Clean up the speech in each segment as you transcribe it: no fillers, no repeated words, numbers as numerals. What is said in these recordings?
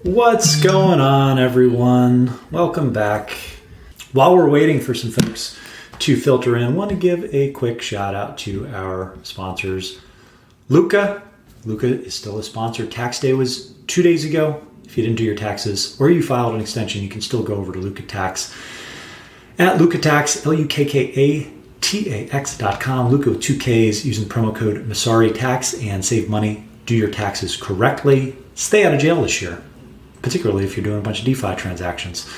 What's going on, everyone? Welcome back. While we're waiting for some folks to filter in, I want to give a quick shout out to our sponsors. Luca is still a sponsor. Tax day was 2 days ago. If you didn't do your taxes or you filed an extension, you can still go over to Luca Tax at LucaTax, LukaTax.com. Luca with 2 Ks, using the promo code Masari Tax and save money. Do your taxes correctly. Stay out of jail this year, particularly if you're doing a bunch of DeFi transactions.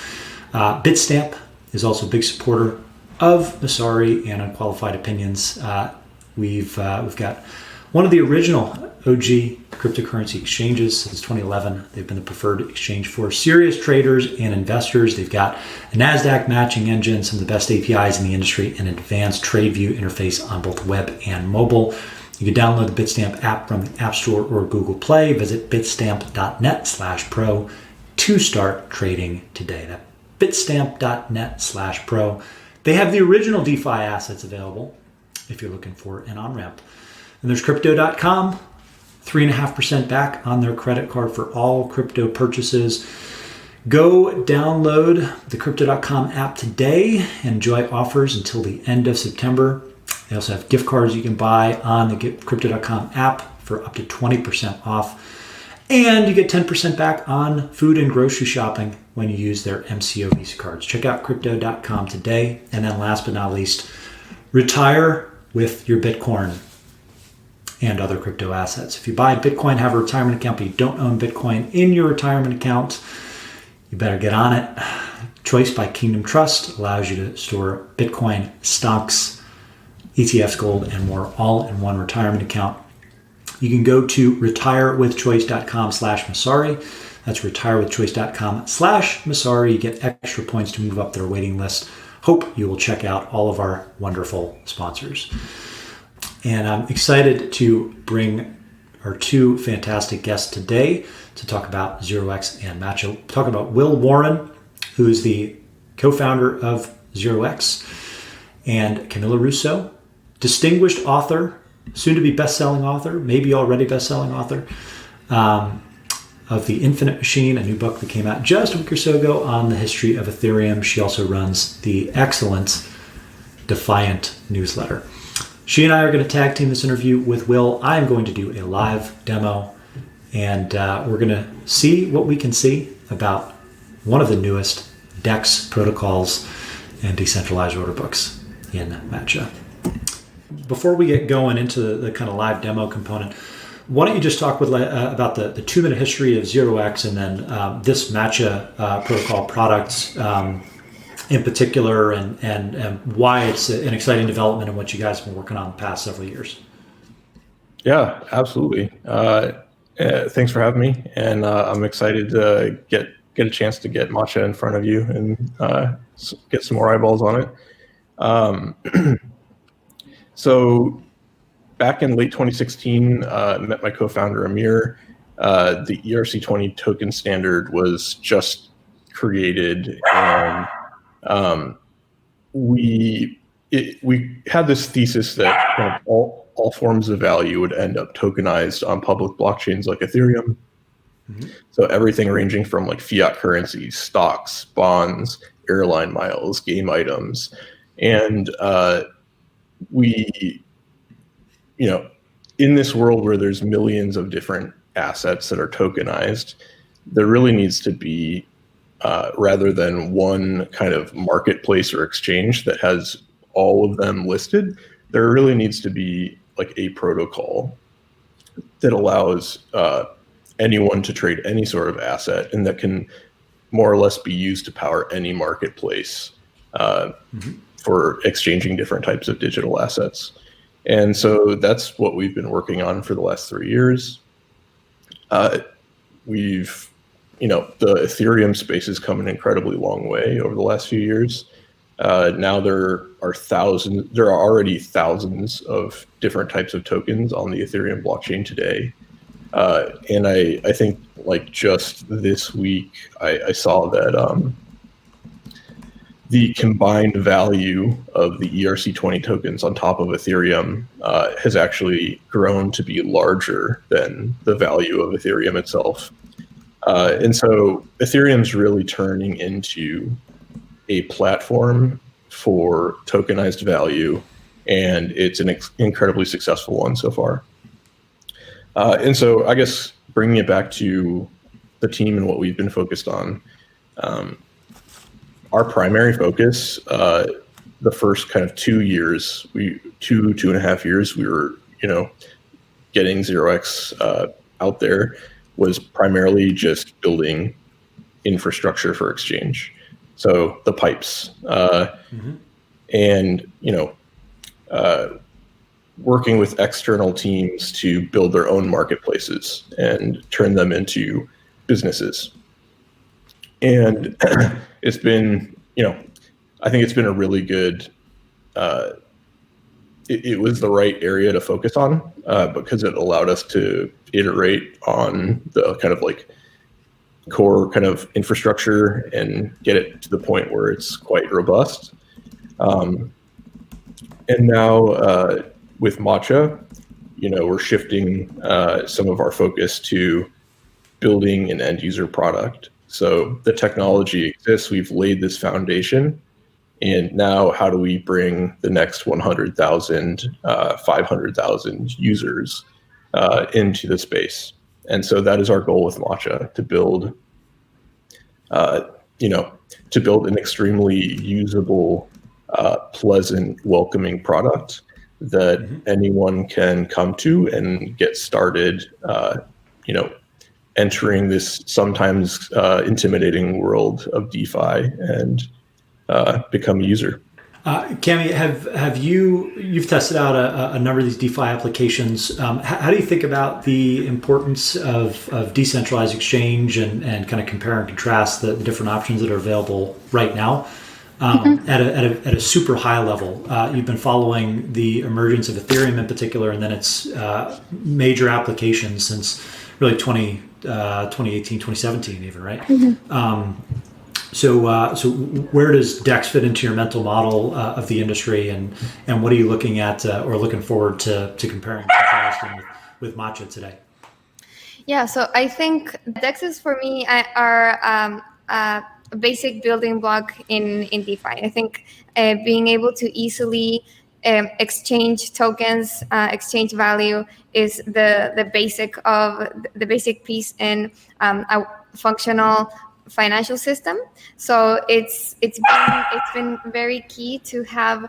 Bitstamp is also a big supporter of Masari and Unqualified Opinions. We've got one of the original OG cryptocurrency exchanges since 2011. They've been the preferred exchange for serious traders and investors. They've got a NASDAQ matching engine, some of the best APIs in the industry, and advanced TradeView interface on both web and mobile. You can download the Bitstamp app from the App Store or Google Play. Visit bitstamp.net/pro to start trading today. That's bitstamp.net/pro. They have the original DeFi assets available if you're looking for an on-ramp. And there's crypto.com, 3.5% back on their credit card for all crypto purchases. Go download the crypto.com app today and enjoy offers until the end of September. They also have gift cards you can buy on the crypto.com app for up to 20% off. And you get 10% back on food and grocery shopping when you use their MCO Visa cards. Check out crypto.com today. And then last but not least, retire with your Bitcoin and other crypto assets. If you buy Bitcoin, have a retirement account, but you don't own Bitcoin in your retirement account, you better get on it. Choice by Kingdom Trust allows you to store Bitcoin, stocks, ETFs, gold, and more all in one retirement account. You can go to retirewithchoice.com/Masari. That's retirewithchoice.com/Masari. You get extra points to move up their waiting list. Hope you will check out all of our wonderful sponsors. And I'm excited to bring our 2 fantastic guests today to talk about 0x and Matcha. We'll talk about Will Warren, who is the co-founder of 0x, and Camila Russo, distinguished author, soon-to-be best-selling author, maybe already best-selling author, of The Infinite Machine, a new book that came out just a week or so ago on the history of Ethereum. She also runs the excellent Defiant newsletter. She and I are going to tag team this interview with Will. I am going to do a live demo, and we're going to see what we can see about one of the newest DEX protocols and decentralized order books in Matcha. Before we get going into the kind of live demo component, why don't you just talk about the 2-minute history of 0x and then this Matcha protocol products in particular, and why it's an exciting development and what you guys have been working on the past several years. Yeah, absolutely. Thanks for having me, and I'm excited to get a chance to get Matcha in front of you and get some more eyeballs on it. So back in late 2016, I met my co-founder Amir. The ERC20 token standard was just created, and we had this thesis that kind of all forms of value would end up tokenized on public blockchains like Ethereum. Mm-hmm. So everything ranging from like fiat currencies, stocks, bonds, airline miles, game items, and we, in this world where there's millions of different assets that are tokenized, there really needs to be, rather than one kind of marketplace or exchange that has all of them listed, there really needs to be like a protocol that allows anyone to trade any sort of asset and that can more or less be used to power any marketplace for exchanging different types of digital assets. And so that's what we've been working on for the last 3 years. We've, the Ethereum space has come an incredibly long way over the last few years. Now there are already thousands of different types of tokens on the Ethereum blockchain today. And I think like just this week, I saw that the combined value of the ERC20 tokens on top of Ethereum has actually grown to be larger than the value of Ethereum itself. And so Ethereum's really turning into a platform for tokenized value, and it's an incredibly successful one so far. And so I guess bringing it back to the team and what we've been focused on, our primary focus, the first kind of 2 years, 2.5 years, we were, getting 0x out there, was primarily just building infrastructure for exchange. So the pipes, and, working with external teams to build their own marketplaces and turn them into businesses. And it's been, I think it's been a really good, it was the right area to focus on because it allowed us to iterate on the kind of like core kind of infrastructure and get it to the point where it's quite robust. And now with Matcha, we're shifting some of our focus to building an end user product. So the technology exists, we've laid this foundation, and now how do we bring the next 100,000, 500,000 users into the space? And so that is our goal with Matcha, to build, an extremely usable, pleasant, welcoming product that anyone can come to and get started, entering this sometimes intimidating world of DeFi and become a user. Cami, you've tested out a number of these DeFi applications. How do you think about the importance of decentralized exchange and kind of compare and contrast the different options that are available right now? At a super high level, you've been following the emergence of Ethereum in particular, and then its major applications since really 2018, 2017 even, right? So where does DEX fit into your mental model of the industry, and what are you looking at or looking forward to comparing and contrasting with Matcha today? Yeah, so I think DEXs for me are a basic building block in DeFi. I think being able to easily exchange tokens, exchange value is the basic piece in a functional financial system. So it's been very key to have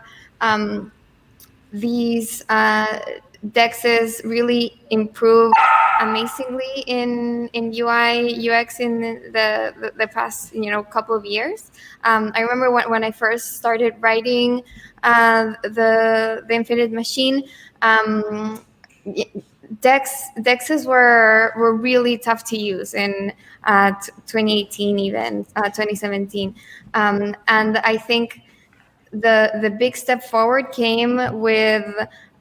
these DEXs really improve amazingly in UI UX in the past couple of years. I remember when I first started writing the Infinite Machine, DEXs were really tough to use in 2018, even 2017, and I think the big step forward came with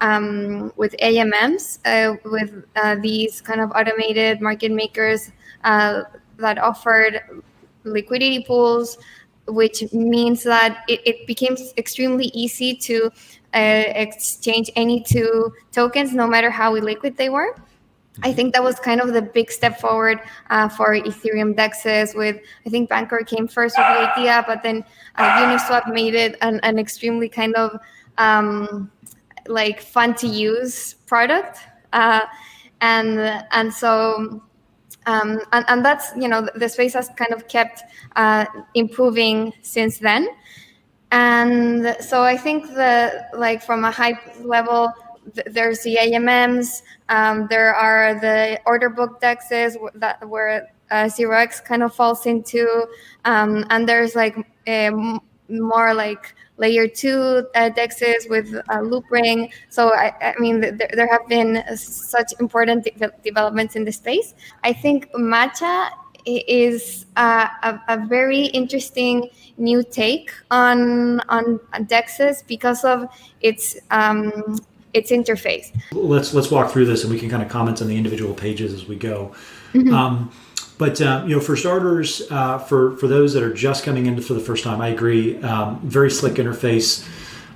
AMMs, with these kind of automated market makers that offered liquidity pools, which means that it became extremely easy to exchange any two tokens, no matter how illiquid they were. I think that was kind of the big step forward for Ethereum DEXs. I think Bancor came first with the idea, but then Uniswap made it an extremely kind of fun to use product, and so that's the space has kind of kept improving since then. And so I think from a high level, there's the AMMs, there are the order book DEXs where 0x kind of falls into, and there's more like layer 2 DEXs with loop ring. So I mean, there have been such important developments in the space. I think Matcha is a very interesting new take on DEXs because of its interface. Let's walk through this, and we can kind of comment on the individual pages as we go. But for starters, for those that are just coming in for the first time, I agree. Very slick interface,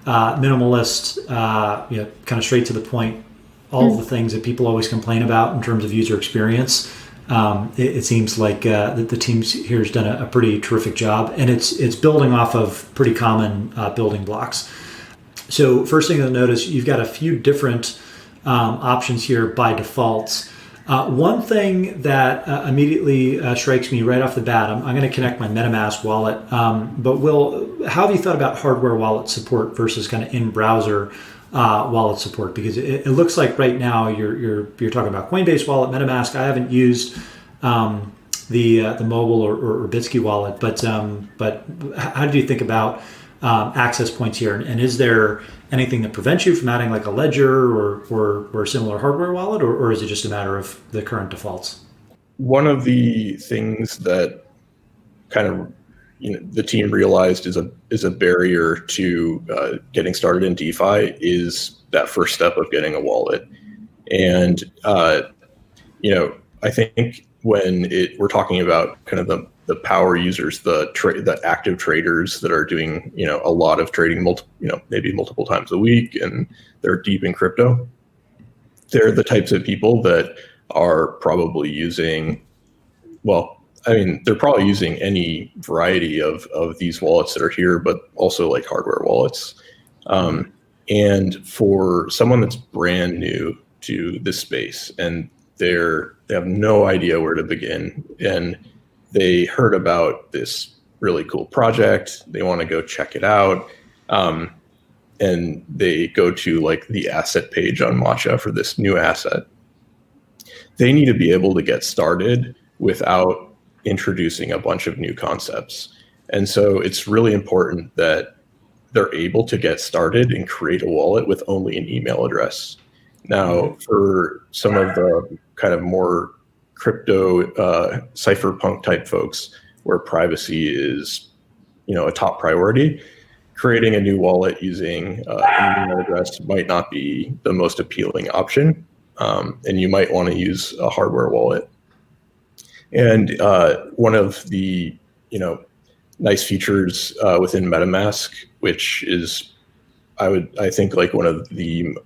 minimalist, kind of straight to the point. All of the things that people always complain about in terms of user experience. It seems like the team here has done a pretty terrific job, and it's building off of pretty common building blocks. So first thing you'll notice, you've got a few different options here by default. One thing that immediately strikes me right off the bat, I'm going to connect my MetaMask wallet, but how have you thought about hardware wallet support versus kind of in-browser wallet support? Because it looks like right now you're talking about Coinbase wallet, MetaMask. I haven't used the mobile or Bitsky wallet, but how do you think about access points here? And is there anything that prevents you from adding like a ledger or similar hardware wallet, or is it just a matter of the current defaults? One of the things that kind of the team realized is a barrier to getting started in DeFi is that first step of getting a wallet. And I think when we're talking about kind of the power users, the active traders that are doing a lot of trading maybe multiple times a week, and they're deep in crypto, they're the types of people that are probably using they're probably using any variety of these wallets that are here, but also like hardware wallets. And for someone that's brand new to this space and they have no idea where to begin, and they heard about this really cool project, they want to go check it out, and they go to like the asset page on Matcha for this new asset. They need to be able to get started without introducing a bunch of new concepts. And so it's really important that they're able to get started and create a wallet with only an email address. Now, for some of the kind of more crypto cypherpunk type folks where privacy is a top priority, creating a new wallet using an email address might not be the most appealing option, and you might want to use a hardware wallet. And one of the nice features within MetaMask, which is I think like one of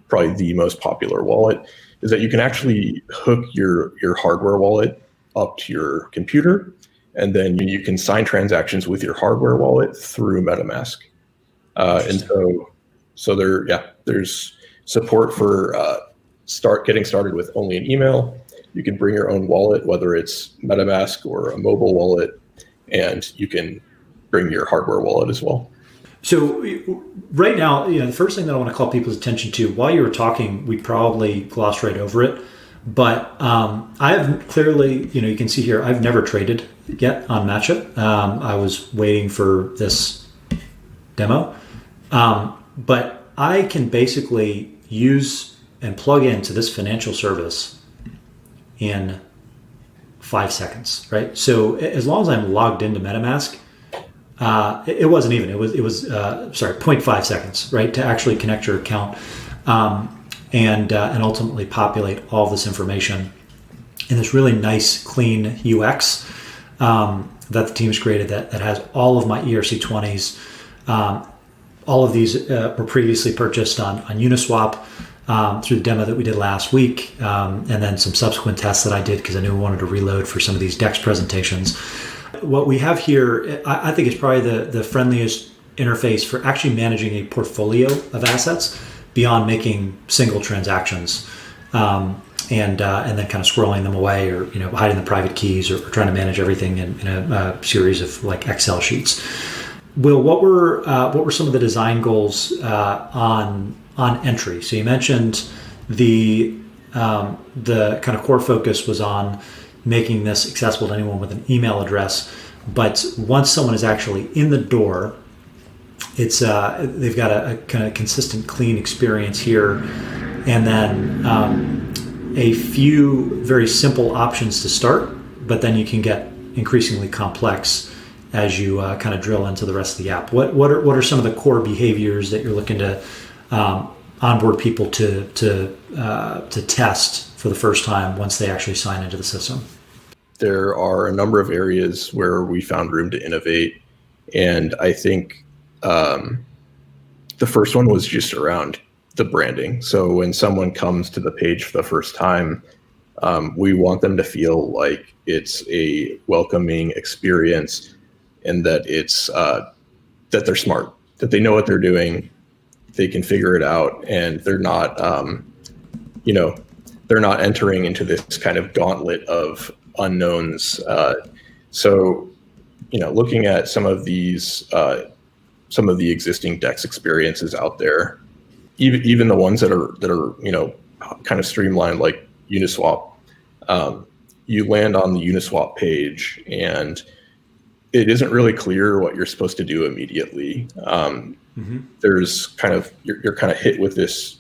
probably the most popular wallet, is that you can actually hook your hardware wallet up to your computer, and then you can sign transactions with your hardware wallet through MetaMask. And so there's support for getting started with only an email. You can bring your own wallet, whether it's MetaMask or a mobile wallet, and you can bring your hardware wallet as well. So right now, the first thing that I want to call people's attention to, while you were talking, we probably glossed right over it, but I have clearly, you can see here, I've never traded yet on Matcha. I was waiting for this demo, but I can basically use and plug into this financial service in 5 seconds, right? So as long as I'm logged into MetaMask, it wasn't even, it was 0.5 seconds, right? To actually connect your account and ultimately populate all this information in this really nice, clean UX that the team's created that has all of my ERC20s. All of these were previously purchased on Uniswap through the demo that we did last week, and then some subsequent tests that I did because I knew we wanted to reload for some of these DEX presentations. What we have here, I think, is probably the friendliest interface for actually managing a portfolio of assets beyond making single transactions and then kind of squirreling them away, or hiding the private keys, or trying to manage everything in a series of like Excel sheets. Will, what were some of the design goals on entry? So you mentioned the kind of core focus was on making this accessible to anyone with an email address, but once someone is actually in the door, it's they've got a kind of consistent, clean experience here, and then a few very simple options to start, but then you can get increasingly complex as you kind of drill into the rest of the app. What are some of the core behaviors that you're looking to onboard people to test for the first time once they actually sign into the system? There are a number of areas where we found room to innovate, and I think the first one was just around the branding. So when someone comes to the page for the first time, We want them to feel like it's a welcoming experience, and that it's that they're smart, that they know what they're doing, they can figure it out, and they're not, they're not entering into this kind of gauntlet of unknowns. So, looking at some of these, some of the existing DEX experiences out there, even the ones that are kind of streamlined, like Uniswap. You land on the Uniswap page, and it isn't really clear what you're supposed to do immediately. There's kind of you're kind of hit with this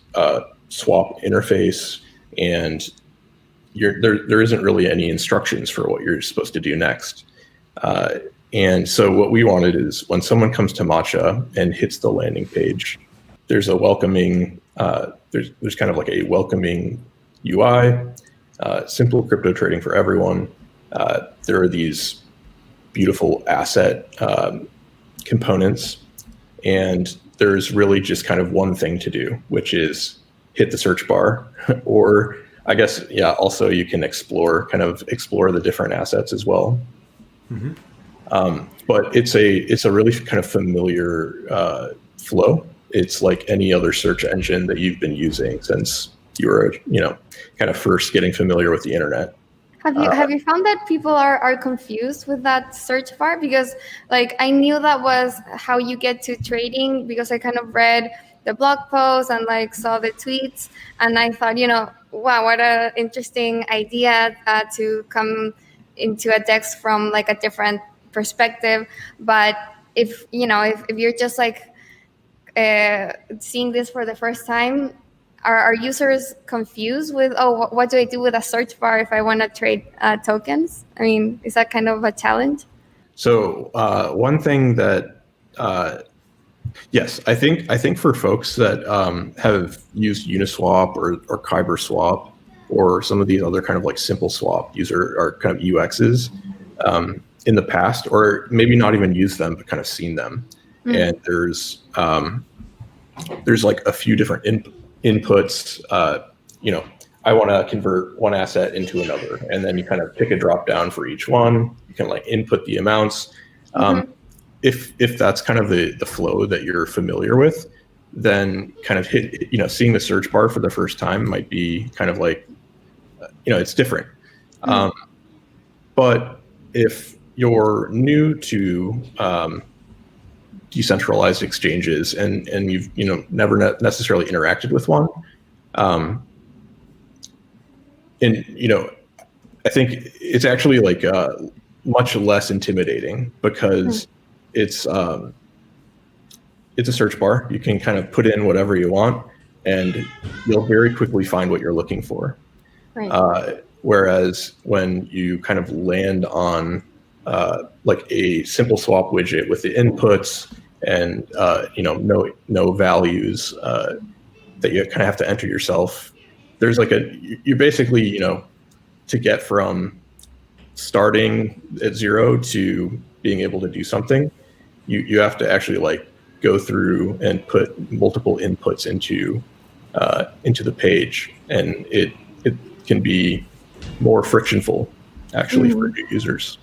swap interface, and there isn't really any instructions for what you're supposed to do next. And so what we wanted is, when someone comes to Matcha and hits the landing page, there's a welcoming, there's kind of like a welcoming UI, simple crypto trading for everyone. There are these beautiful asset components, and there's really just kind of one thing to do, which is hit the search bar, or I guess, also you can explore the different assets as well. But it's a really kind of familiar flow. It's like any other search engine that you've been using since you were, kind of first getting familiar with the internet. Have you found that people are confused with that search bar? Because I knew that was how you get to trading, because I kind of read the blog post and saw the tweets, and I thought, wow, what an interesting idea to come into a DEX from a different perspective. But if you're just seeing this for the first time, are users confused with, what do I do with a search bar if I want to trade tokens? I mean, is that kind of a challenge? So one thing that, yes, I think for folks that have used Uniswap or Kyber Swap or some of these other kind of simple swap user or kind of UXs in the past, or maybe not even used them, but kind of seen them. And there's a few different inputs. I want to convert one asset into another, and then you kind of pick a drop down for each one. You can input the amounts. If that's kind of the flow that you're familiar with, then kind of seeing the search bar for the first time might be kind of it's different. But if you're new to decentralized exchanges and you've never necessarily interacted with one, I think it's actually much less intimidating, because it's a search bar. You can kind of put in whatever you want, and you'll very quickly find what you're looking for. Right. Whereas when you kind of land on a simple swap widget with the inputs and no values that you kind of have to enter yourself, there's you basically to get from starting at zero to being able to do something, you have to actually go through and put multiple inputs into the page, and it can be more frictionful actually for new users.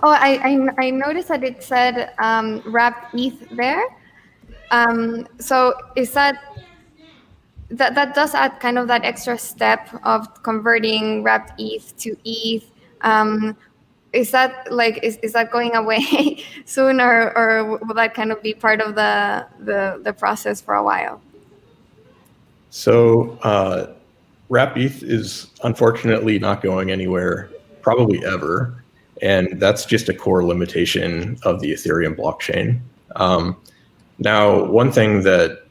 Oh, I noticed that it said wrapped ETH there. So is that does add kind of that extra step of converting wrapped ETH to ETH? Is that is that going away soon, or will that kind of be part of the process for a while? So wrapped ETH is unfortunately not going anywhere, probably ever. And that's just a core limitation of the Ethereum blockchain. Now, one thing that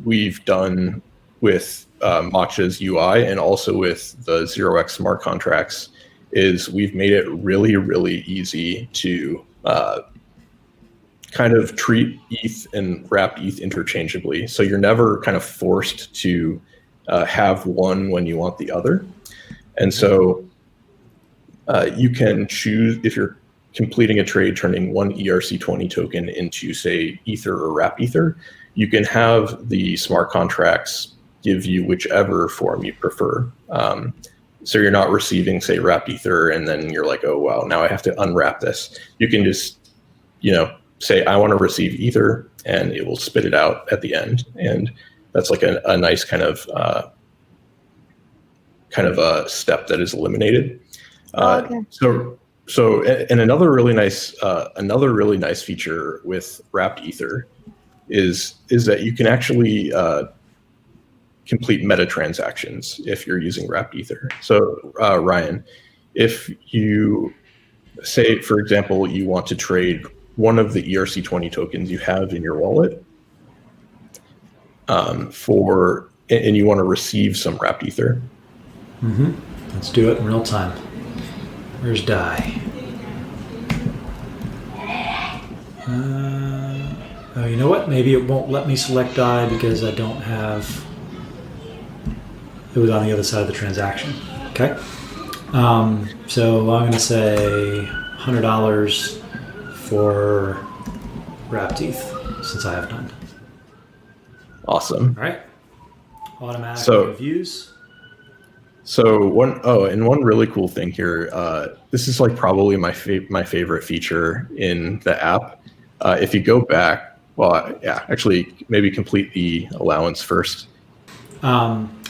we've done with Matcha's UI and also with the 0x smart contracts is we've made it really, really easy to kind of treat ETH and wrapped ETH interchangeably. So you're never kind of forced to have one when you want the other. And so you can choose, if you're completing a trade, turning one ERC20 token into, say, Ether or wrap Ether, you can have the smart contracts give you whichever form you prefer. So you're not receiving, say, wrapped ether, and then you're like, oh, wow, now I have to unwrap this. You can just, say, I want to receive ether, and it will spit it out at the end. And that's like a nice kind of a step that is eliminated. Okay. So and another really nice feature with wrapped ether is that you can actually complete meta transactions if you're using wrapped ether. So Ryan, if you say, for example, you want to trade one of the ERC20 tokens you have in your wallet and you want to receive some wrapped ether. Let's do it in real time. Where's DAI? Oh, you know what? Maybe it won't let me select DAI because I don't have. It was on the other side of the transaction. Okay. So I'm going to say $100 for wrapped ETH since I have none. Awesome. All right. Automatic reviews. So one really cool thing here. This is like probably my favorite feature in the app. If you go back, actually maybe complete the allowance first.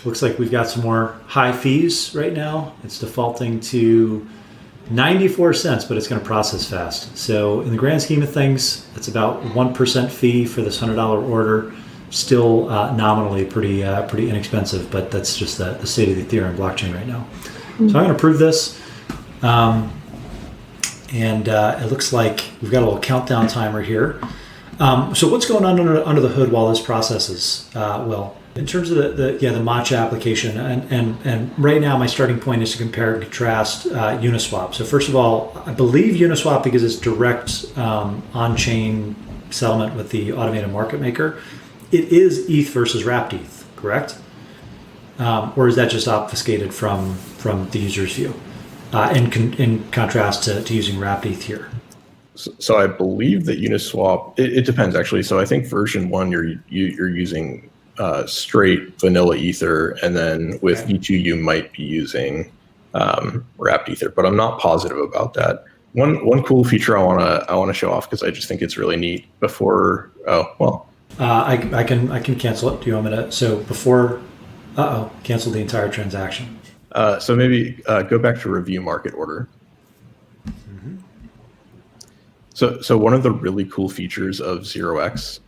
Looks like we've got some more high fees right now. It's defaulting to 94 cents, but it's going to process fast. So in the grand scheme of things, it's about 1% fee for this $100 order. Still nominally pretty inexpensive, but that's just the state of the Ethereum blockchain right now. So I'm going to approve this. And it looks like we've got a little countdown timer here. So what's going on under the hood while this processes? In terms of the Matcha application, and right now my starting point is to compare and contrast Uniswap. So first of all, I believe Uniswap, because it's direct on-chain settlement with the automated market maker, it is ETH versus wrapped ETH, correct? Or is that just obfuscated from the user's view? In contrast to using wrapped ETH here. So I believe that Uniswap, it depends actually. So I think version 1 you're using straight vanilla ether, and then with V2 you might be using wrapped ether, but I'm not positive about that. One cool feature I wanna show off because I just think it's really neat. Before I can cancel it. Do you want me to? So before, cancel the entire transaction. So maybe go back to review market order. So one of the really cool features of 0x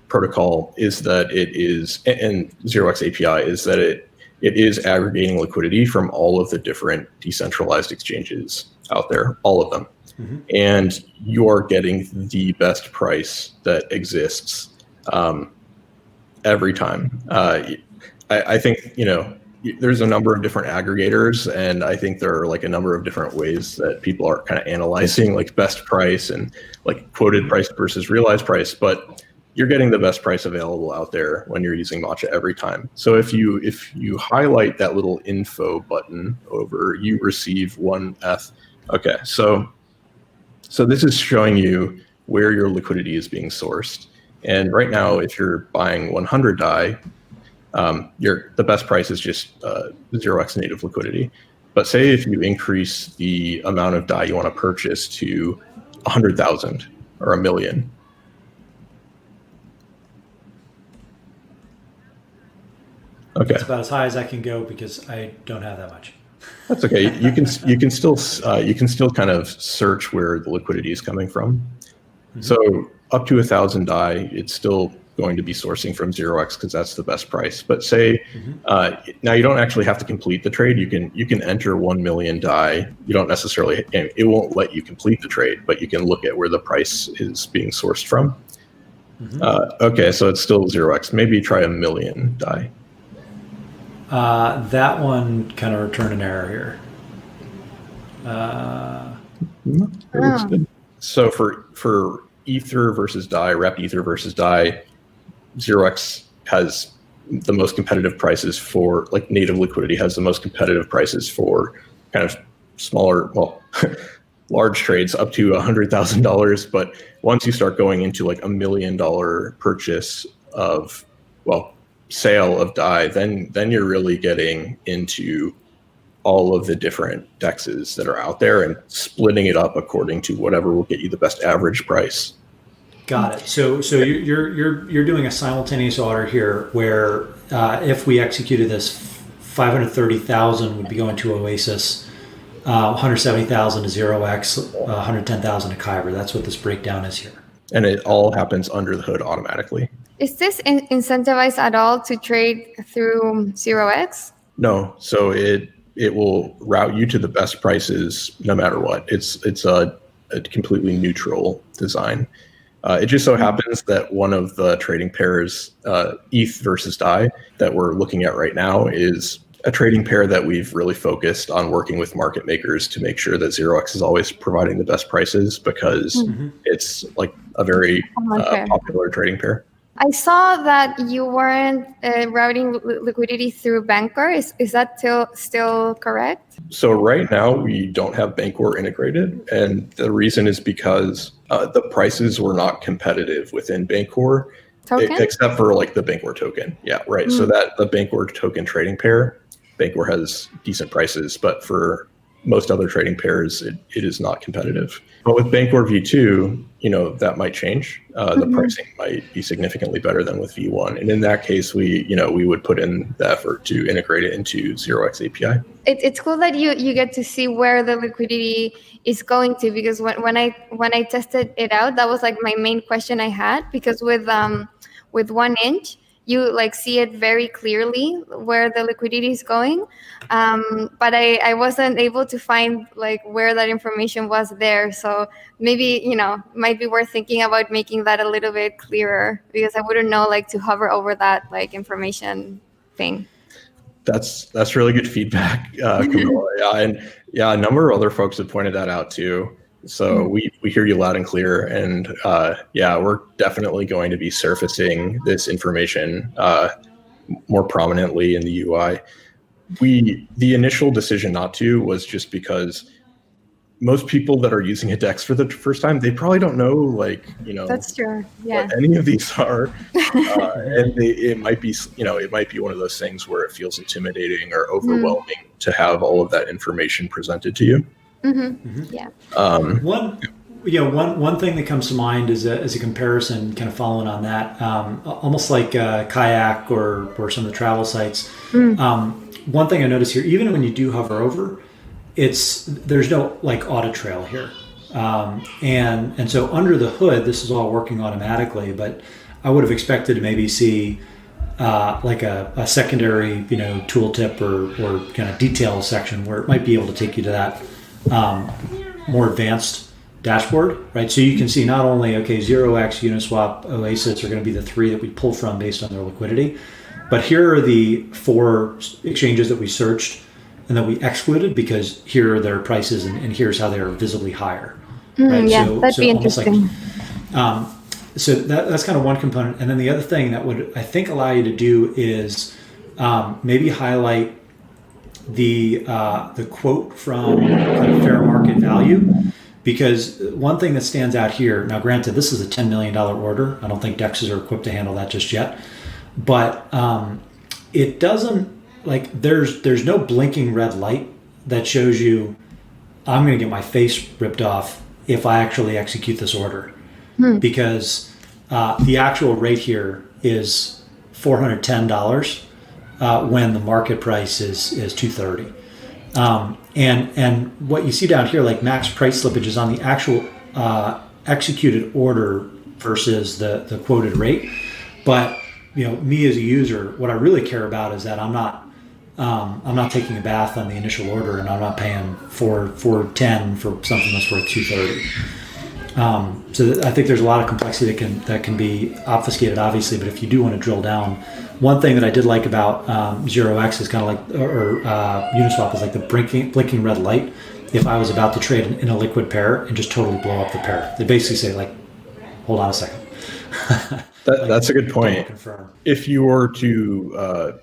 protocol is that it is, and 0x API is that it is aggregating liquidity from all of the different decentralized exchanges out there, all of them. And you are getting the best price that exists every time. I think, there's a number of different aggregators, and I think there are like a number of different ways that people are kind of analyzing like best price and like quoted price versus realized price, but you're getting the best price available out there when you're using Matcha every time. So if you highlight that little info button over, you receive 1 ETH. Okay, so this is showing you where your liquidity is being sourced. And right now, if you're buying 100 DAI, the best price is just 0x native liquidity. But say if you increase the amount of DAI you want to purchase to 100,000 or 1 million. Okay. That's about as high as I can go because I don't have that much. That's okay. You can still kind of search where the liquidity is coming from. So up to 1,000 DAI, it's still going to be sourcing from 0x because that's the best price. But say now you don't actually have to complete the trade. You can enter 1 million DAI. You don't necessarily, it won't let you complete the trade, but you can look at where the price is being sourced from. Okay, so it's still 0x. Maybe try 1 million DAI. That one kind of returned an error here. It looks good. So for Ether versus DAI, wrapped Ether versus DAI, 0x has the most competitive prices for like native liquidity, has the most competitive prices for kind of smaller, large trades up to $100,000. But once you start going into like $1 million purchase of, sale of DAI, then you're really getting into all of the different dexes that are out there and splitting it up according to whatever will get you the best average price. Got it. So you're doing a simultaneous order here where if we executed this, 530,000 would be going to Oasis, 170,000 to 0x, 110,000 to Kyber. That's what this breakdown is here. And it all happens under the hood automatically. Is this incentivized at all to trade through 0x? No. So it will route you to the best prices no matter what. It's a completely neutral design. It just so happens that one of the trading pairs, ETH versus DAI, that we're looking at right now is a trading pair that we've really focused on working with market makers to make sure that 0x is always providing the best prices, because it's like a very popular trading pair. I saw that you weren't routing liquidity through Bancor. Is that still correct? So right now we don't have Bancor integrated, and the reason is because the prices were not competitive within Bancor, except for like the Bancor token. Yeah, right. So that the Bancor token trading pair, Bancor has decent prices, but for most other trading pairs, it is not competitive. But with Bancor V2, that might change. The pricing might be significantly better than with V1. And in that case, we would put in the effort to integrate it into 0x API. It's cool that you get to see where the liquidity is going to, because when I tested it out, that was like my main question I had, because with 1 inch, you like see it very clearly where the liquidity is going, but I wasn't able to find like where that information was there. So maybe might be worth thinking about making that a little bit clearer, because I wouldn't know like to hover over that like information thing. That's really good feedback, Camila. A number of other folks have pointed that out too. So we hear you loud and clear, and we're definitely going to be surfacing this information more prominently in the UI. The initial decision not to was just because most people that are using a DEX for the first time, they probably don't know That's true. Yeah. What any of these are, and it might be one of those things where it feels intimidating or overwhelming to have all of that information presented to you. Yeah. One thing that comes to mind is as a comparison, kind of following on that, almost like Kayak or some of the travel sites. One thing I noticed here, even when you do hover over, there's no like audit trail here, and so under the hood, this is all working automatically. But I would have expected to maybe see like a secondary, tooltip or kind of detail section where it might be able to take you to that more advanced dashboard, right? So you can see not only, 0x, Uniswap, Oasis are going to be the 3 that we pull from based on their liquidity, but here are the 4 exchanges that we searched and that we excluded because here are their prices and here's how they're visibly higher. Right? Yeah, that'd be interesting. So that's kind of one component. And then the other thing that would, I think, allow you to do is maybe highlight the quote from kind of fair market value, because one thing that stands out here, now granted this is a $10 million order, I don't think DEXs are equipped to handle that just yet, but it doesn't, like there's no blinking red light that shows you I'm going to get my face ripped off if I actually execute this order, because the actual rate here is $410 when the market price is $230. And what you see down here, like max price slippage, is on the actual executed order versus the quoted rate. But me as a user, what I really care about is that I'm not taking a bath on the initial order, and I'm not paying $410 for something that's worth $230. So I think there's a lot of complexity that can be obfuscated, obviously. But if you do want to drill down, one thing that I did like about 0x is kind of like, or Uniswap is like the blinking red light. If I was about to trade in a liquid pair and just totally blow up the pair, they basically say like, hold on a second. That's a good point. If you were to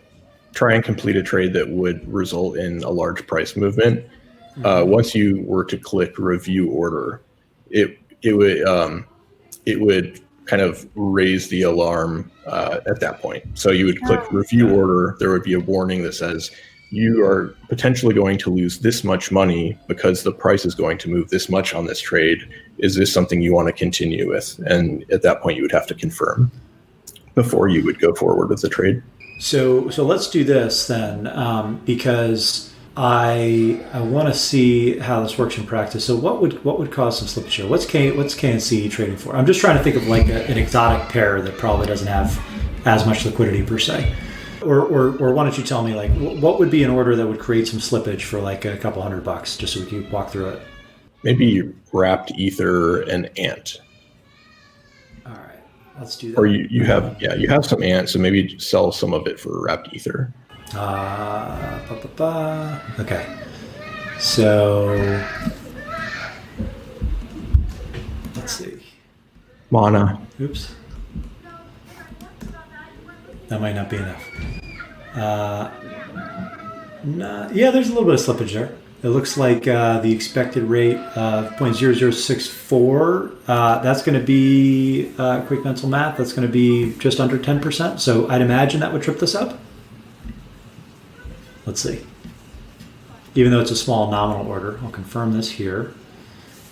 try and complete a trade that would result in a large price movement, once you were to click review order, it would kind of raise the alarm at that point. So you would click review order. There would be a warning that says you are potentially going to lose this much money because the price is going to move this much on this trade. Is this something you want to continue with? And at that point, you would have to confirm before you would go forward with the trade. So let's do this then, because I want to see how this works in practice. So what would cause some slippage here? What's KNC trading for? I'm just trying to think of like an exotic pair that probably doesn't have as much liquidity per se. Or why don't you tell me, like, what would be an order that would create some slippage for like a couple $100, just so we can walk through it? Maybe wrapped ether and ant. All right, let's do that. Or you have some ant, so maybe sell some of it for wrapped ether. Okay, so let's see. Mana. Oops. That might not be enough. Yeah, there's a little bit of slippage there. It looks like the expected rate of 0.0064. That's going to be, quick mental math, that's going to be just under 10%. So I'd imagine that would trip this up. Let's see. Even though it's a small nominal order, I'll confirm this here.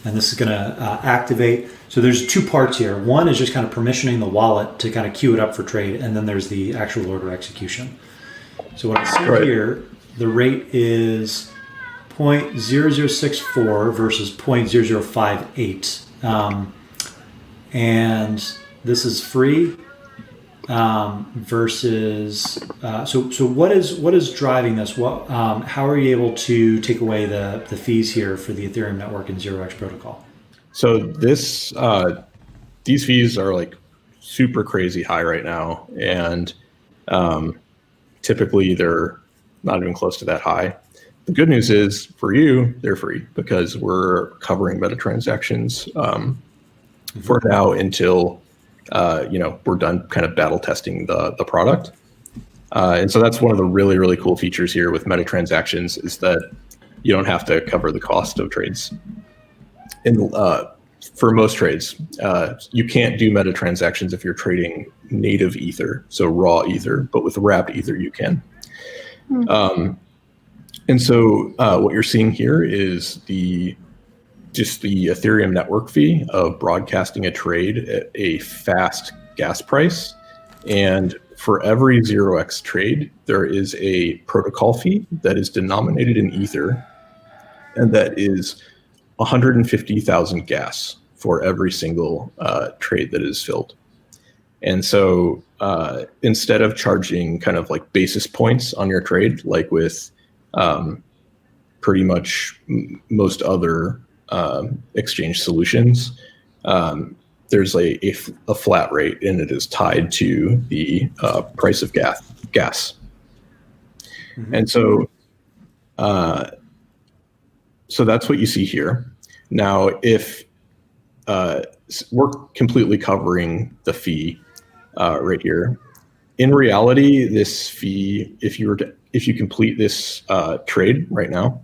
And this is going to activate. So there's two parts here. One is just kind of permissioning the wallet to kind of queue it up for trade. And then there's the actual order execution. So what I see here, the rate is 0.0064 versus 0.0058. And this is free versus, so what is driving this? How are you able to take away the fees here for the Ethereum network and 0x protocol? So these fees are like super crazy high right now. And typically they're not even close to that high. The good news is for you, they're free because we're covering meta transactions for now until we're done kind of battle testing the product. And so that's one of the really, really cool features here with meta transactions is that you don't have to cover the cost of trades. For most trades, you can't do meta transactions if you're trading native ether, so raw ether, but with wrapped ether you can. And so what you're seeing here is just the Ethereum network fee of broadcasting a trade at a fast gas price. And for every 0x trade, there is a protocol fee that is denominated in ether, and that is 150,000 gas for every single trade that is filled. And so instead of charging kind of like basis points on your trade, like with pretty much most other exchange solutions, there's a flat rate, and it is tied to the price of gas. And so that's what you see here. Now, if we're completely covering the fee right here, in reality, this fee, if you complete this trade right now,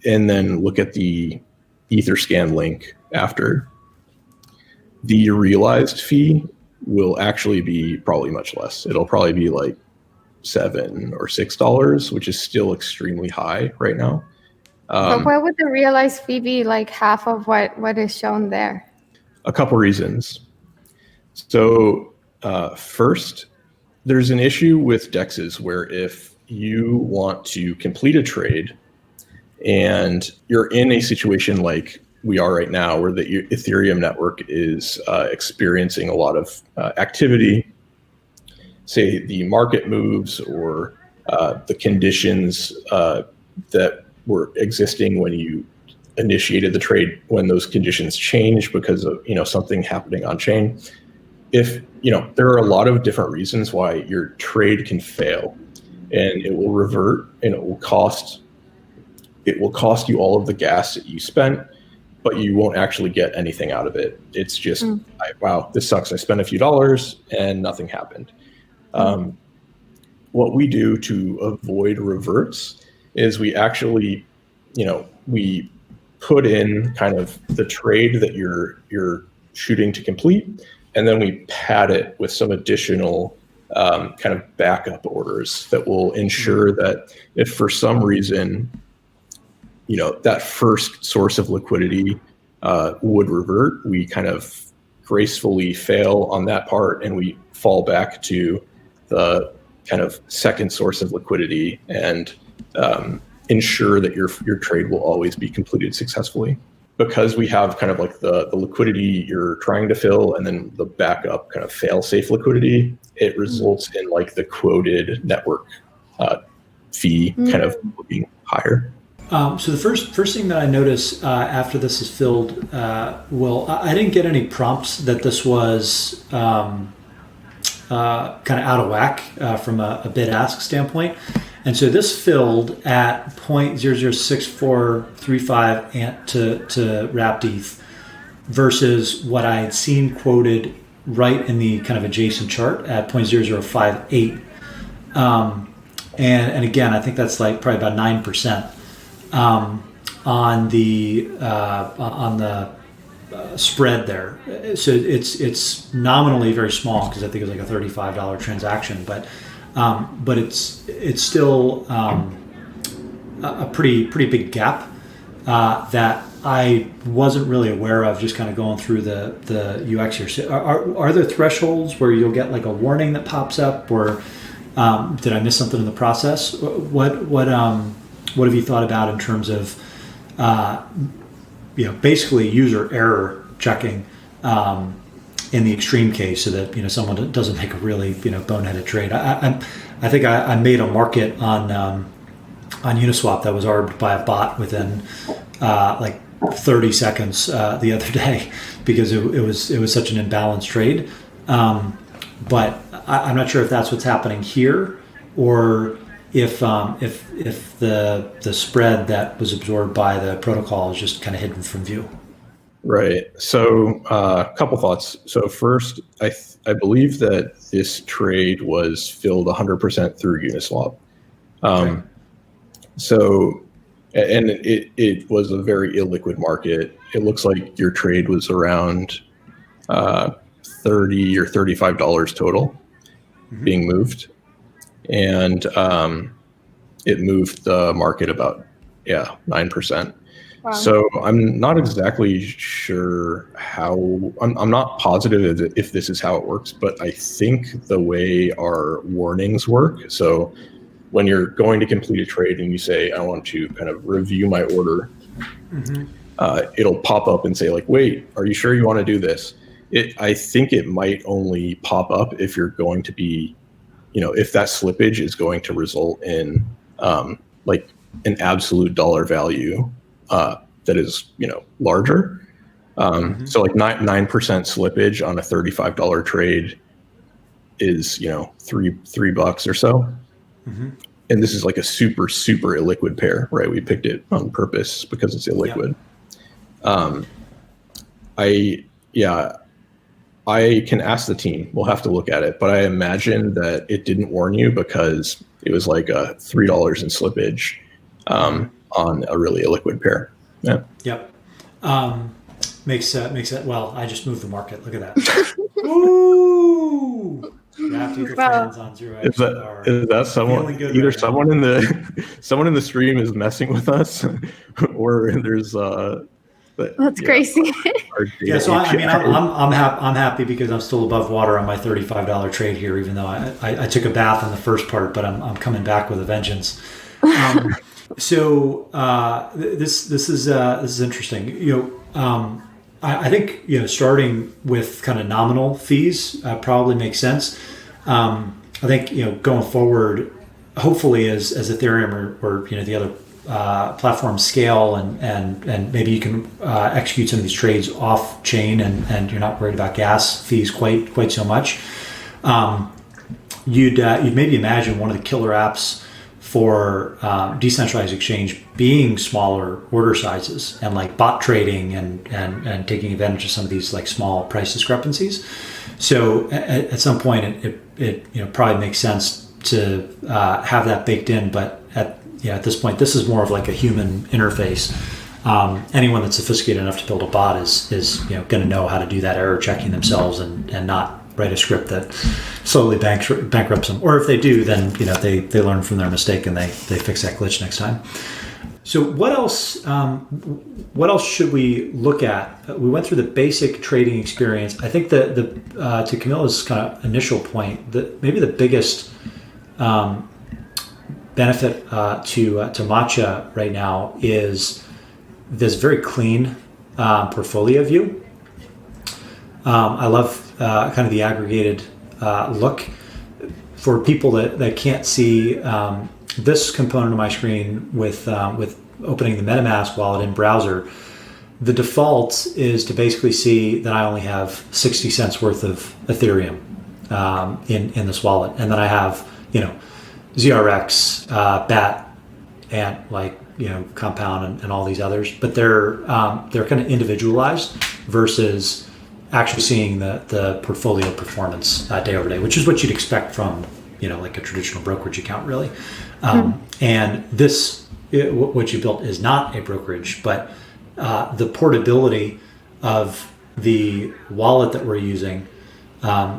and then look at the Etherscan link after, the realized fee will actually be probably much less. It'll probably be like $7 or $6, which is still extremely high right now. But why would the realized fee be like half of what is shown there? A couple reasons. So first, there's an issue with DEXs where if you want to complete a trade and you're in a situation like we are right now where the Ethereum network is experiencing a lot of activity, say the market moves or the conditions that were existing when you initiated the trade, when those conditions change because of something happening on chain. If there are a lot of different reasons why your trade can fail, and it will revert, and it will cost you all of the gas that you spent, but you won't actually get anything out of it. It's just, wow, this sucks. I spent a few dollars and nothing happened. What we do to avoid reverts is we actually, we put in kind of the trade that you're shooting to complete, and then we pad it with some additional kind of backup orders that will ensure that if for some reason, that first source of liquidity would revert, we kind of gracefully fail on that part and we fall back to the kind of second source of liquidity and ensure that your trade will always be completed successfully. Because we have kind of like the liquidity you're trying to fill and then the backup kind of fail-safe liquidity, it results in like the quoted network fee kind of being higher. So the first thing that I noticed after this is filled, I didn't get any prompts that this was kind of out of whack from a bid-ask standpoint. And so this filled at 0.006435 to wrapped ETH versus what I had seen quoted right in the kind of adjacent chart at 0.0058. And again, I think that's like probably about 9% on the spread there. So it's nominally very small because I think it was like a $35 transaction, but it's still a pretty big gap that I wasn't really aware of just kind of going through the UX here. So are there thresholds where you'll get like a warning that pops up, or did I miss something in the process? What have you thought about in terms of basically user error checking in the extreme case, so that someone doesn't make a really boneheaded trade? I think I made a market on Uniswap that was arbed by a bot within like 30 seconds the other day because it was such an imbalanced trade. But I'm not sure if that's what's happening here, or if the spread that was absorbed by the protocol is just kind of hidden from view. Right. So a couple thoughts. So first, I believe that this trade was filled 100% through Uniswap. Okay. So, and it was a very illiquid market. It looks like your trade was around $30 or $35 total being moved. And it moved the market about 9%. Wow. So I'm not exactly sure how. I'm not positive if this is how it works, but I think the way our warnings work. So when you're going to complete a trade and you say, I want to kind of review my order, it'll pop up and say like, wait, are you sure you want to do this? I think it might only pop up if you're going to be, if that slippage is going to result in like an absolute dollar value that is, larger. So like 9% slippage on a $35 trade is, $3 or so. And this is like a super, super illiquid pair, right? We picked it on purpose because it's illiquid. I can ask the team. We'll have to look at it, but I imagine that it didn't warn you because it was like a $3 in slippage on a really illiquid pair. Yeah. Yep. Makes sense. Well, I just moved the market. Look at that. Ooh. Fans on Zero is that someone? Either right someone now. Someone in the stream is messing with us, or there's that's crazy. Yeah. So I'm happy because I'm still above water on my $35 trade here, even though I took a bath in the first part, but I'm coming back with a vengeance. So this is interesting. I think starting with kind of nominal fees probably makes sense. I think going forward, hopefully as Ethereum or the other platforms scale and maybe you can execute some of these trades off chain and you're not worried about gas fees quite so much. You'd maybe imagine one of the killer apps for decentralized exchange being smaller order sizes and like bot trading and taking advantage of some of these like small price discrepancies. So at some point it probably makes sense to have that baked in, but at this point this is more of like a human interface anyone that's sophisticated enough to build a bot is going to know how to do that error checking themselves and not write a script that slowly bankrupts them. Or if they do, then they learn from their mistake and they fix that glitch next time. So what else should we look at? We went through the basic trading experience. I think to Camila's kind of initial point, maybe the biggest benefit to Matcha right now is this very clean portfolio view. I love kind of the aggregated look. For people that can't see this component of my screen with opening the MetaMask wallet in browser, the default is to basically see that I only have 60 cents worth of Ethereum in this wallet, and then I have ZRX, BAT, and Compound and all these others, but they're kind of individualized versus actually seeing the portfolio performance day over day, which is what you'd expect from like a traditional brokerage account, really. And this, what you built is not a brokerage, but the portability of the wallet that we're using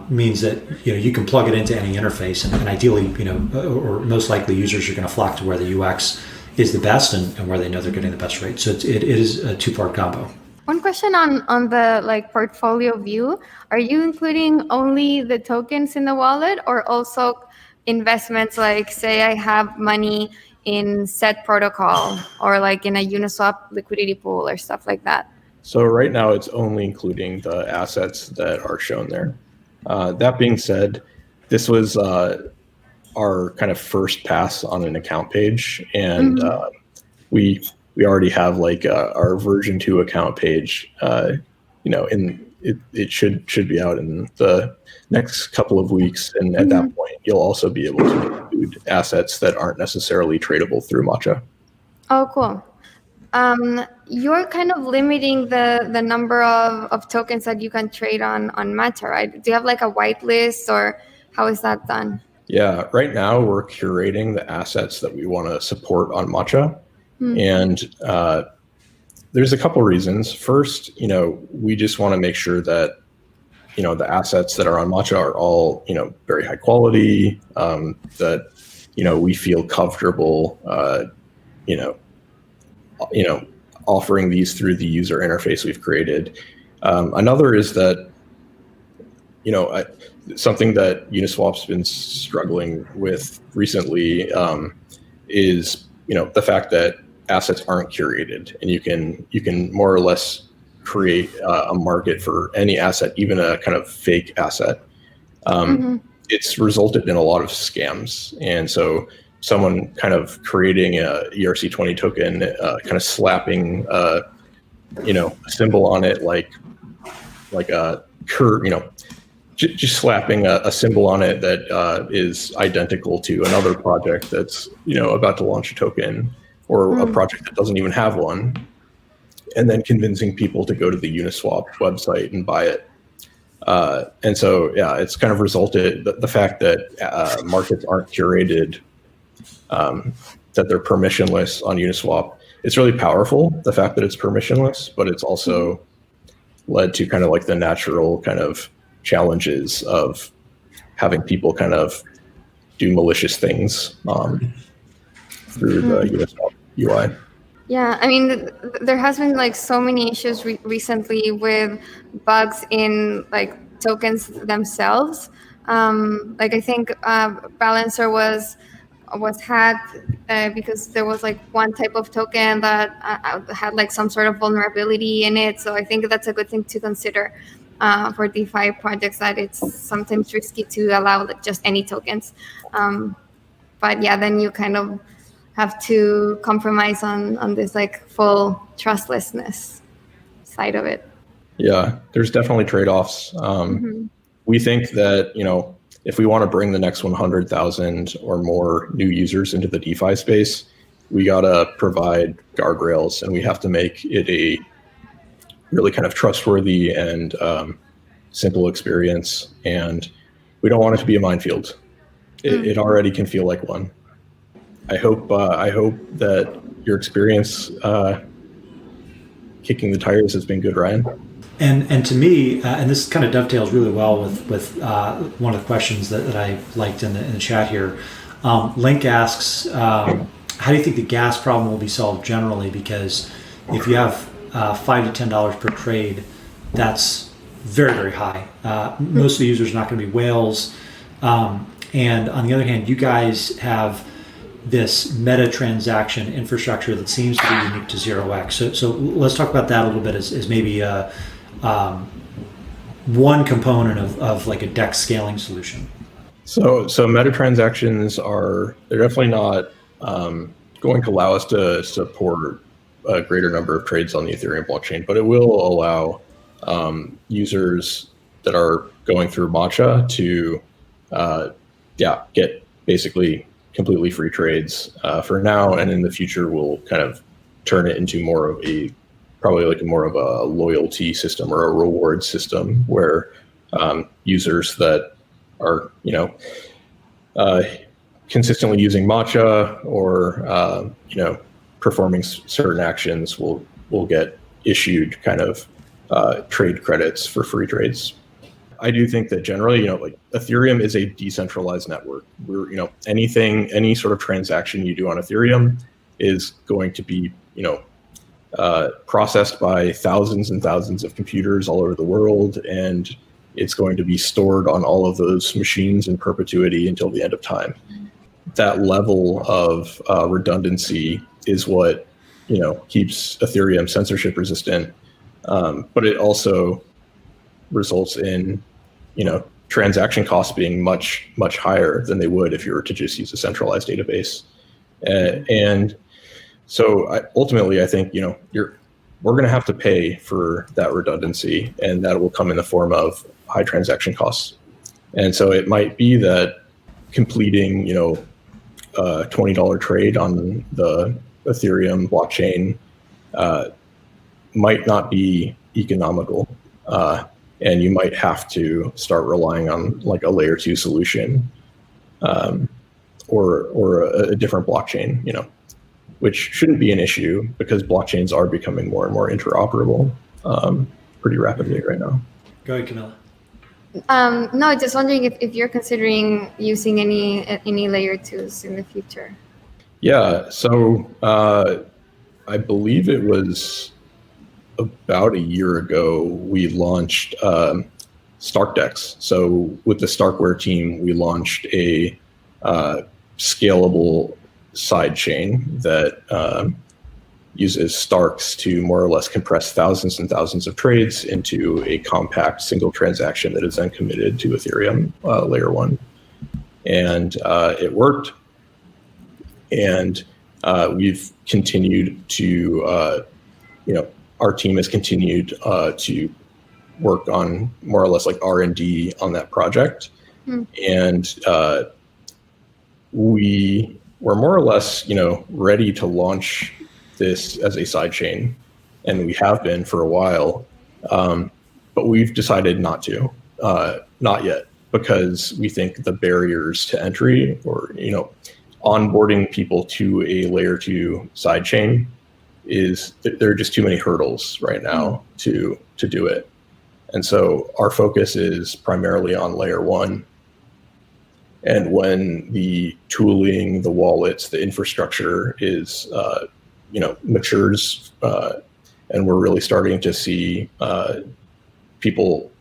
means that you can plug it into any interface, and ideally, or most likely, users are going to flock to where the UX is the best and where they know they're getting the best rate. So it is a two-part combo. One question on the portfolio view: are you including only the tokens in the wallet, or also investments? Like, say I have money in set protocol or in a Uniswap liquidity pool or stuff like that. So right now it's only including the assets that are shown there. That being said, this was our kind of first pass on an account page, and we already have our version 2 account page. It should be out in the next couple of weeks, and at that point, you'll also be able to include assets that aren't necessarily tradable through Matcha. Oh, cool. You're kind of limiting the number of tokens that you can trade on Matcha, right? Do you have a whitelist, or how is that done? Yeah, right now we're curating the assets that we want to support on Matcha. And there's a couple reasons. First, we just want to make sure that, the assets that are on Matcha are all, very high quality, that, we feel comfortable, offering these through the user interface we've created. Another is that, something that Uniswap's been struggling with recently is, the fact that assets aren't curated, and you can more or less create a market for any asset, even a kind of fake asset. It's resulted in a lot of scams, and so someone kind of creating a ERC20 token, kind of slapping a symbol on it, like a curve, just slapping a symbol on it that is identical to another project that's about to launch a token, or a project that doesn't even have one, and then convincing people to go to the Uniswap website and buy it. And so, yeah, it's kind of resulted, the fact that markets aren't curated, that they're permissionless on Uniswap, it's really powerful, the fact that it's permissionless, but it's also led to kind of the natural kind of challenges of having people kind of do malicious things through the Uniswap UI. Yeah, I mean, there has been so many issues recently with bugs in tokens themselves. I think Balancer was hacked because there was one type of token that had some sort of vulnerability in it. So I think that's a good thing to consider for DeFi projects, that it's sometimes risky to allow just any tokens. But yeah, then you kind of have to compromise on this full trustlessness side of it. Yeah, there's definitely trade-offs. We think that, if we want to bring the next 100,000 or more new users into the DeFi space, we got to provide guardrails, and we have to make it a really kind of trustworthy and simple experience. And we don't want it to be a minefield. It already can feel like one. I hope that your experience kicking the tires has been good, Ryan. And to me, and this kind of dovetails really well with one of the questions that I liked in the chat here. Link asks, how do you think the gas problem will be solved generally? Because if you have $5 to $10 per trade, that's very, very high. Most of the users are not going to be whales. And on the other hand, you guys have this meta transaction infrastructure that seems to be unique to 0x. So let's talk about that a little bit as maybe one component of like a DEX scaling solution. So meta transactions they're definitely not going to allow us to support a greater number of trades on the Ethereum blockchain, but it will allow users that are going through Matcha to get basically completely free trades for now, and in the future we'll kind of turn it into more of a loyalty system or a reward system where users that are consistently using Matcha or performing certain actions will get issued kind of trade credits for free trades. I do think that generally, like Ethereum is a decentralized network. Any sort of transaction you do on Ethereum is going to be, processed by thousands and thousands of computers all over the world, and it's going to be stored on all of those machines in perpetuity until the end of time. That level of redundancy is what keeps Ethereum censorship resistant, but it also results in transaction costs being much higher than they would if you were to just use a centralized database. And so ultimately, I think we're going to have to pay for that redundancy, and that will come in the form of high transaction costs. And so it might be that completing a $20 trade on the Ethereum blockchain might not be economical. And you might have to start relying on like a layer 2 solution or a different blockchain, which shouldn't be an issue because blockchains are becoming more and more interoperable pretty rapidly right now. Go ahead, Camila. No, just wondering if you're considering using any layer 2s in the future. Yeah, so I believe it was about a year ago, we launched StarkDex. So with the Starkware team, we launched a scalable sidechain that uses Starks to more or less compress thousands and thousands of trades into a compact single transaction that is then committed to Ethereum layer 1. And it worked. And we've continued to, our team has continued to work on more or less like R&D on that project. And we were more or less, ready to launch this as a sidechain, and we have been for a while. But we've decided not to, not yet, because we think the barriers to entry or, onboarding people to a layer 2 sidechain there are just too many hurdles right now to do it. And so our focus is primarily on layer 1. And when the tooling, the wallets, the infrastructure is, matures, and we're really starting to see people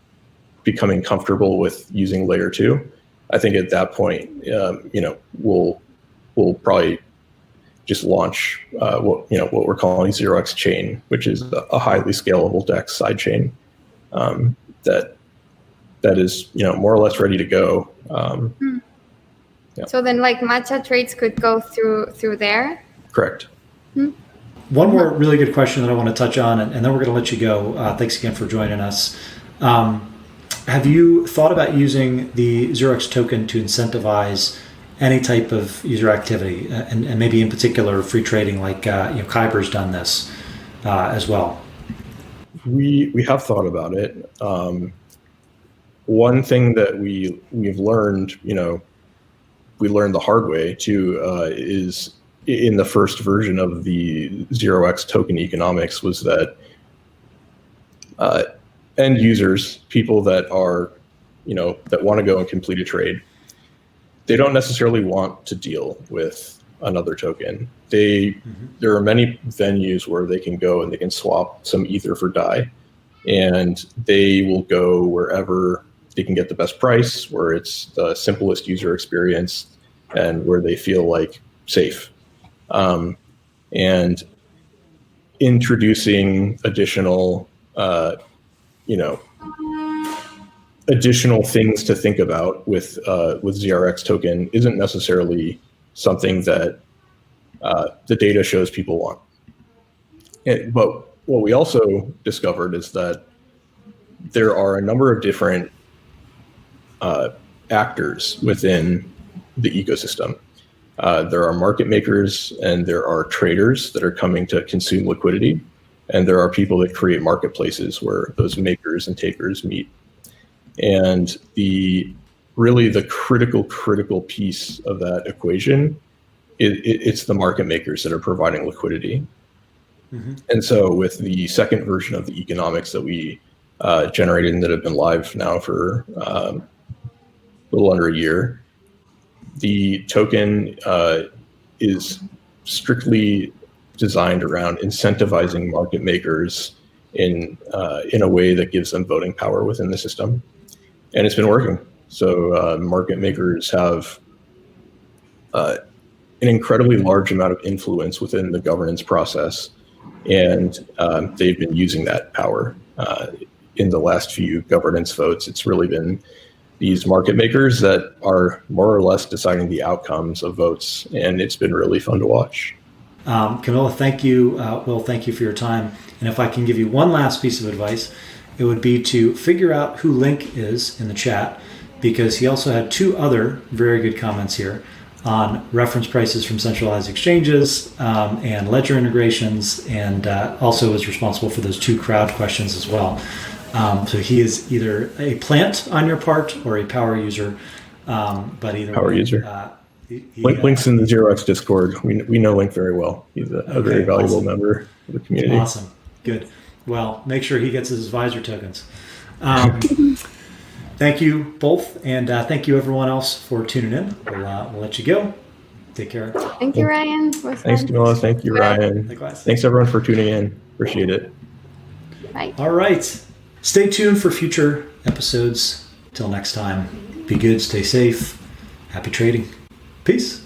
becoming comfortable with using layer 2, I think at that point, we'll probably just launch what we're calling 0x chain, which is a highly scalable DEX sidechain that is more or less ready to go. Yeah. So then, like Matcha trades could go through there. Correct. One more really good question that I want to touch on, and then we're going to let you go. Thanks again for joining us. Have you thought about using the 0x token to incentivize any type of user activity, and maybe in particular free trading, like Kyber's done this as well? We have thought about it. One thing that we've learned, we learned the hard way too, is in the first version of the 0x token economics was that end users, people that are, that want to go and complete a trade, they don't necessarily want to deal with another token. There are many venues where they can go and they can swap some ether for DAI, and they will go wherever they can get the best price, where it's the simplest user experience, and where they feel like safe. And introducing additional additional things to think about with ZRX token isn't necessarily something that the data shows people want. But what we also discovered is that there are a number of different actors within the ecosystem. There are market makers and there are traders that are coming to consume liquidity. And there are people that create marketplaces where those makers and takers meet. And the critical piece of that equation, it's the market makers that are providing liquidity. And so with the second version of the economics that we generated and that have been live now for a little under a year, the token is strictly designed around incentivizing market makers in a way that gives them voting power within the system. And it's been working. So market makers have an incredibly large amount of influence within the governance process. And they've been using that power in the last few governance votes. It's really been these market makers that are more or less deciding the outcomes of votes. And it's been really fun to watch. Camila, thank you. Will, thank you for your time. And if I can give you one last piece of advice, it would be to figure out who Link is in the chat, because he also had two other very good comments here on reference prices from centralized exchanges and ledger integrations, and also is responsible for those two crowd questions as well. So he is either a plant on your part or a power user, but either power way, user. Link's in the ZeroX Discord. We know Link very well. He's a very valuable member of the community. Awesome. Good. Well, make sure he gets his advisor tokens. Thank you both, and thank you everyone else for tuning in. We'll let you go. Take care. Thank you, Ryan. Thanks, Camila. Thank you, Ryan. Likewise. Thanks everyone for tuning in. Appreciate it. Bye. All right. Stay tuned for future episodes. Till next time, be good, stay safe, happy trading. Peace.